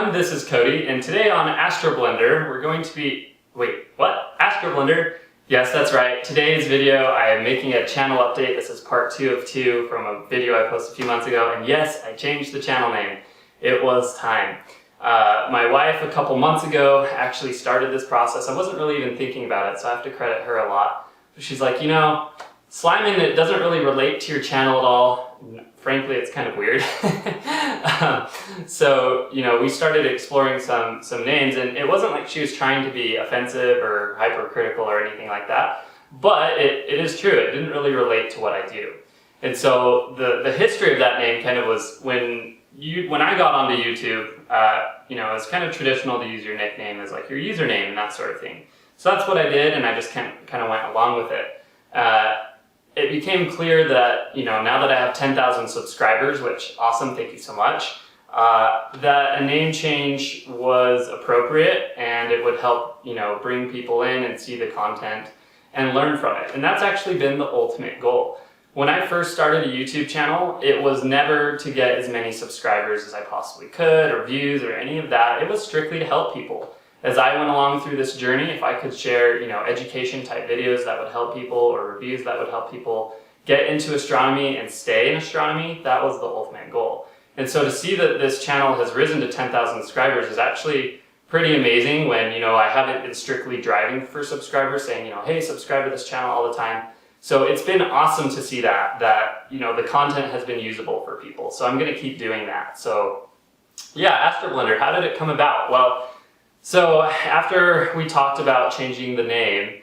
everyone, this is Cody, and today on AstroBlender, we're going to be... Wait, what? AstroBlender? Yes, that's right. Today's video, I am making a channel update. This is part 2 of 2 from a video I posted a few months ago, and yes, I changed the channel name. It was time. My wife, a couple months ago, actually started this process. I wasn't really even thinking about it, so I have to credit her a lot. She's like, you know, sliming it doesn't really relate to your channel at all. Frankly, it's kind of weird. So, you know, we started exploring some names, and it wasn't like she was trying to be offensive or hypercritical or anything like that, but it is true. It didn't really relate to what I do. And so the history of that name kind of was when I got onto YouTube, you know, it's kind of traditional to use your nickname as like your username and that sort of thing. So that's what I did, and I just kind of went along with it. It became clear that, you know, now that I have 10,000 subscribers, which awesome, thank you so much, that a name change was appropriate and it would help, you know, bring people in and see the content and learn from it. And that's actually been the ultimate goal. When I first started a YouTube channel, it was never to get as many subscribers as I possibly could or views or any of that. It was strictly to help people. As I went along through this journey, if I could share, you know, education type videos that would help people or reviews that would help people get into astronomy and stay in astronomy, that was the ultimate goal. And so to see that this channel has risen to 10,000 subscribers is actually pretty amazing when, you know, I haven't been strictly driving for subscribers saying, you know, hey, subscribe to this channel all the time. So it's been awesome to see that, you know, the content has been usable for people. So I'm going to keep doing that. So yeah, AstroBlender, how did it come about? Well, so after we talked about changing the name,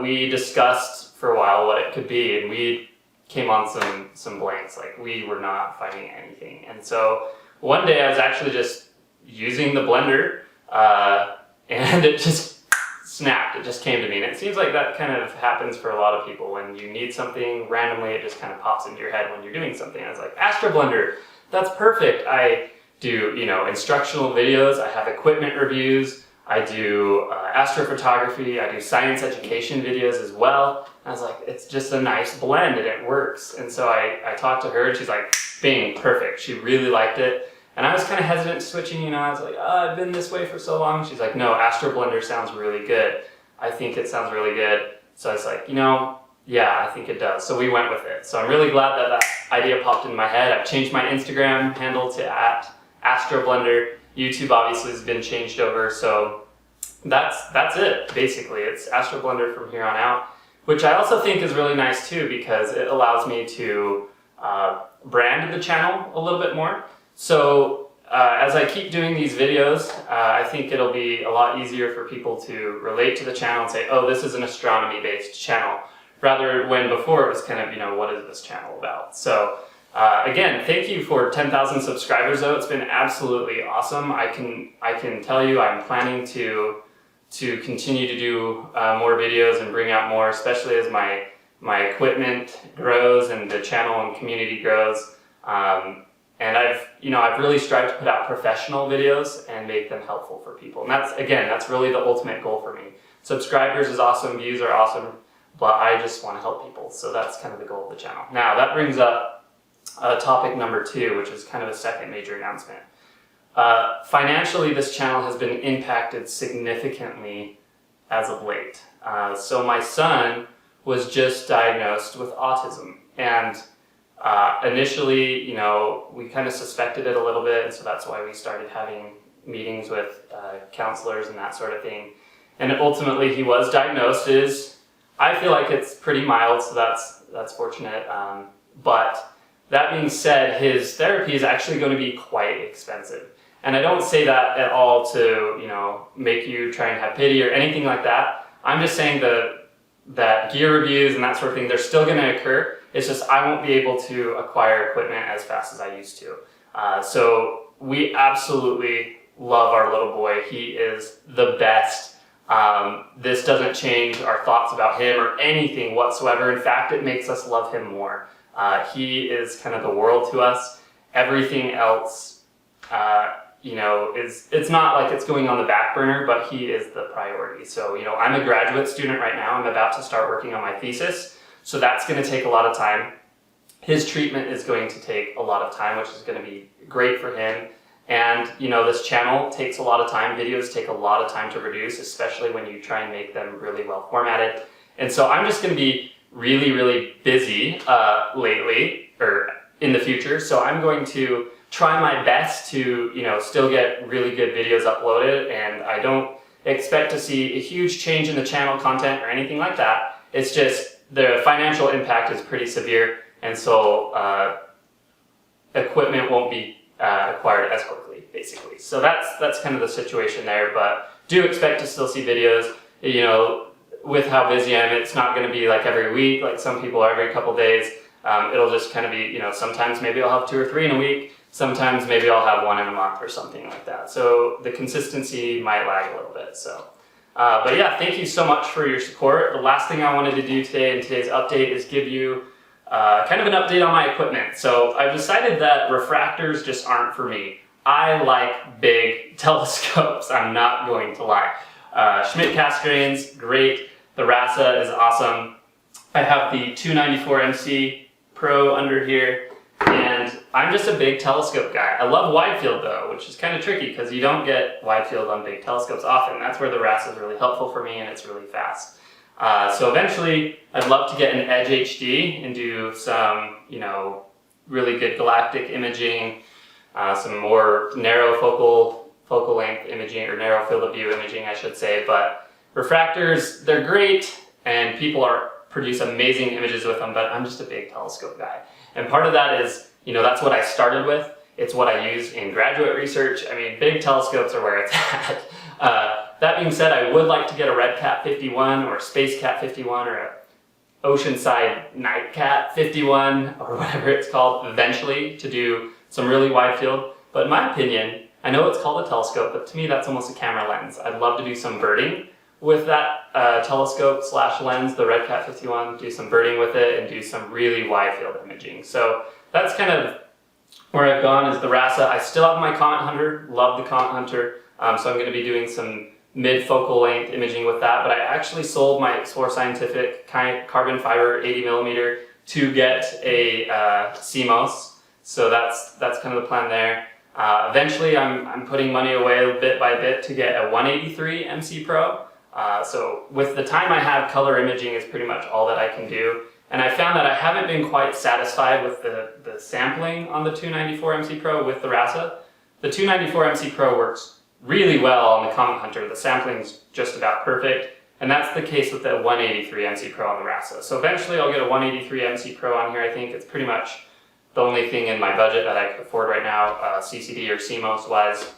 we discussed for a while what it could be, and we came on some blanks. Like, we were not finding anything. And so one day I was actually just using the blender, and it just snapped. It just came to me. And it seems like that kind of happens for a lot of people. When you need something, randomly it just kind of pops into your head when you're doing something. I was like, AstroBlender, that's perfect. I do, you know, instructional videos, I have equipment reviews, I do astrophotography, I do science education videos as well. And I was like, it's just a nice blend and it works. And so I talked to her and she's like, bing, perfect. She really liked it. And I was kind of hesitant switching, you know, I was like, oh, I've been this way for so long. She's like, no, AstroBlender sounds really good. I think it sounds really good. So I was like, you know, yeah, I think it does. So we went with it. So I'm really glad that that idea popped in my head. I've changed my Instagram handle to @AstroBlender. YouTube obviously has been changed over, so that's it, basically. It's AstroBlender from here on out, which I also think is really nice too, because it allows me to brand the channel a little bit more. So as I keep doing these videos, I think it'll be a lot easier for people to relate to the channel and say, oh, this is an astronomy-based channel, rather when before it was kind of, you know, what is this channel about? So again, thank you for 10,000 subscribers though. It's been absolutely awesome. I can tell you I'm planning to continue to do more videos and bring out more, especially as my equipment grows and the channel and community grows. And I've really strived to put out professional videos and make them helpful for people. And that's really the ultimate goal for me. Subscribers is awesome, views are awesome, but I just want to help people. So that's kind of the goal of the channel. Now that brings up topic number 2, which is kind of a second major announcement. Financially, this channel has been impacted significantly as of late. So my son was just diagnosed with autism, and initially, you know, we kind of suspected it a little bit, and so that's why we started having meetings with counselors and that sort of thing. And ultimately, he was diagnosed. I feel like it's pretty mild, so that's fortunate. But that being said, his therapy is actually going to be quite expensive. And I don't say that at all to, you know, make you try and have pity or anything like that. I'm just saying that gear reviews and that sort of thing, they're still going to occur. It's just I won't be able to acquire equipment as fast as I used to. So we absolutely love our little boy. He is the best. This doesn't change our thoughts about him or anything whatsoever. In fact, it makes us love him more. He is kind of the world to us. Everything else, you know, it's not like it's going on the back burner, but he is the priority. So, you know, I'm a graduate student right now. I'm about to start working on my thesis. So that's going to take a lot of time. His treatment is going to take a lot of time, which is going to be great for him. And this channel takes a lot of time. Videos take a lot of time to produce, especially when you try and make them really well formatted. And so I'm just going to be really, really busy lately, or in the future. So I'm going to try my best to, still get really good videos uploaded, and I don't expect to see a huge change in the channel content or anything like that. It's just the financial impact is pretty severe, and so equipment won't be acquired as quickly, basically. So that's kind of the situation there, but do expect to still see videos. With how busy I am, it's not going to be like every week, like some people are every couple days. It'll just kind of be, sometimes maybe I'll have 2 or 3 in a week, sometimes maybe I'll have 1 in a month or something like that. So the consistency might lag a little bit. So, but yeah, thank you so much for your support. The last thing I wanted to do today in today's update is give you kind of an update on my equipment. So I've decided that refractors just aren't for me. I like big telescopes, I'm not going to lie. Schmidt Cassegrain's great. The RASA is awesome. I have the 294 MC Pro under here, and I'm just a big telescope guy. I love wide field though, which is kind of tricky because you don't get wide field on big telescopes often. That's where the RASA is really helpful for me, and it's really fast. So eventually, I'd love to get an Edge HD and do some, really good galactic imaging, some more narrow focal length imaging, or narrow field of view imaging, I should say. But refractors, they're great, and people produce amazing images with them, but I'm just a big telescope guy. And part of that is, that's what I started with. It's what I use in graduate research. I mean, big telescopes are where it's at. That being said, I would like to get a Red Cat 51 or a Space Cat 51 or a Oceanside Night Cat 51 or whatever it's called eventually to do some really wide field. But in my opinion, I know it's called a telescope, but to me that's almost a camera lens. I'd love to do some birding with that telescope / lens, the Red Cat 51, do some birding with it and do some really wide field imaging. So that's kind of where I've gone is the RASA. I still have my Comet Hunter, love the Comet Hunter, so I'm going to be doing some mid-focal length imaging with that, but I actually sold my Explore Scientific carbon fiber 80mm to get a CMOS, so that's kind of the plan there. Eventually I'm putting money away bit by bit to get a 183 MC Pro. So with the time I have, color imaging is pretty much all that I can do. And I found that I haven't been quite satisfied with the sampling on the 294 MC Pro with the RASA. The 294 MC Pro works really well on the Comet Hunter. The sampling's just about perfect. And that's the case with the 183 MC Pro on the RASA. So eventually I'll get a 183 MC Pro on here. I think it's pretty much the only thing in my budget that I can afford right now, CCD or CMOS wise.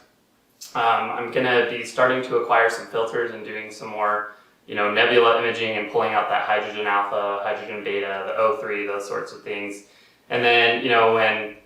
I'm going to be starting to acquire some filters and doing some more, nebula imaging and pulling out that hydrogen alpha, hydrogen beta, the O3, those sorts of things. And then, when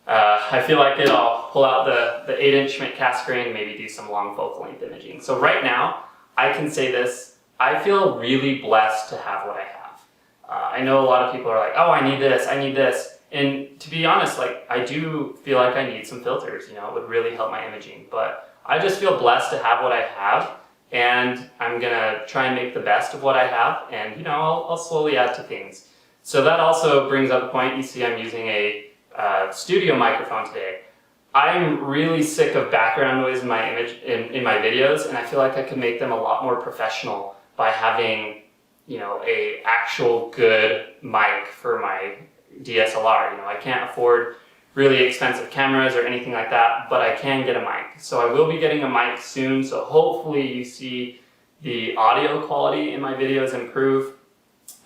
I feel like it, I'll pull out the 8-inch Schmidt Cassegrain and maybe do some long focal length imaging. So right now, I can say this, I feel really blessed to have what I have. I know a lot of people are like, oh, I need this, I need this. And to be honest, I do feel like I need some filters, it would really help my imaging. But I just feel blessed to have what I have, and I'm gonna try and make the best of what I have, and I'll slowly add to things. So that also brings up the point, you see I'm using a studio microphone today. I'm really sick of background noise in my in my videos, and I feel like I can make them a lot more professional by having, a actual good mic for my DSLR. I can't afford really expensive cameras or anything like that, but I can get a mic. So I will be getting a mic soon, so hopefully you see the audio quality in my videos improve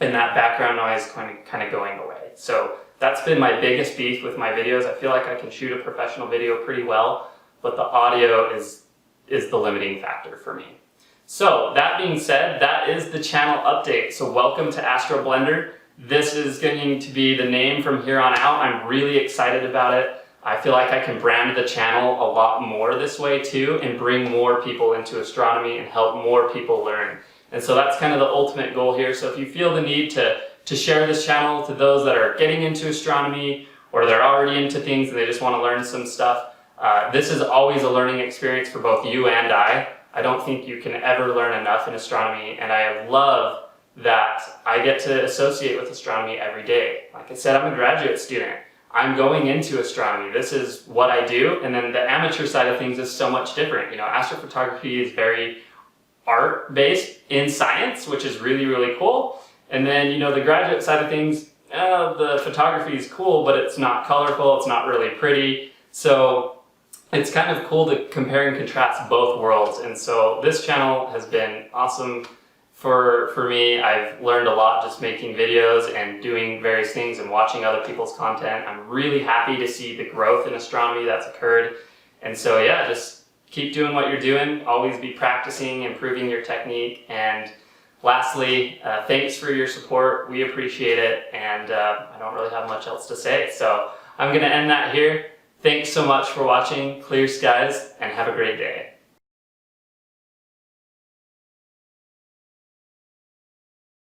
and that background noise kind of going away. So that's been my biggest beef with my videos. I feel like I can shoot a professional video pretty well, but the audio is the limiting factor for me. So that being said, that is the channel update. So welcome to AstroBlender. This is going to be the name from here on out. I'm really excited about it. I feel like I can brand the channel a lot more this way too and bring more people into astronomy and help more people learn. And so that's kind of the ultimate goal here. So if you feel the need to share this channel to those that are getting into astronomy or they're already into things and they just want to learn some stuff, this is always a learning experience for both you and I. I don't think you can ever learn enough in astronomy, and I love that I get to associate with astronomy every day. Like I said, I'm a graduate student. I'm going into astronomy. This is what I do. And then the amateur side of things is so much different. You know, astrophotography is very art-based in science, which is really, really cool. And then, you know, the graduate side of things, the photography is cool, but it's not colorful, it's not really pretty. So it's kind of cool to compare and contrast both worlds. And so this channel has been awesome for me. I've learned a lot just making videos and doing various things and watching other people's content. I'm really happy to see the growth in astronomy that's occurred. And so yeah, just keep doing what you're doing. Always be practicing, improving your technique. And lastly, thanks for your support. We appreciate it. And I don't really have much else to say. So I'm going to end that here. Thanks so much for watching. Clear skies and have a great day.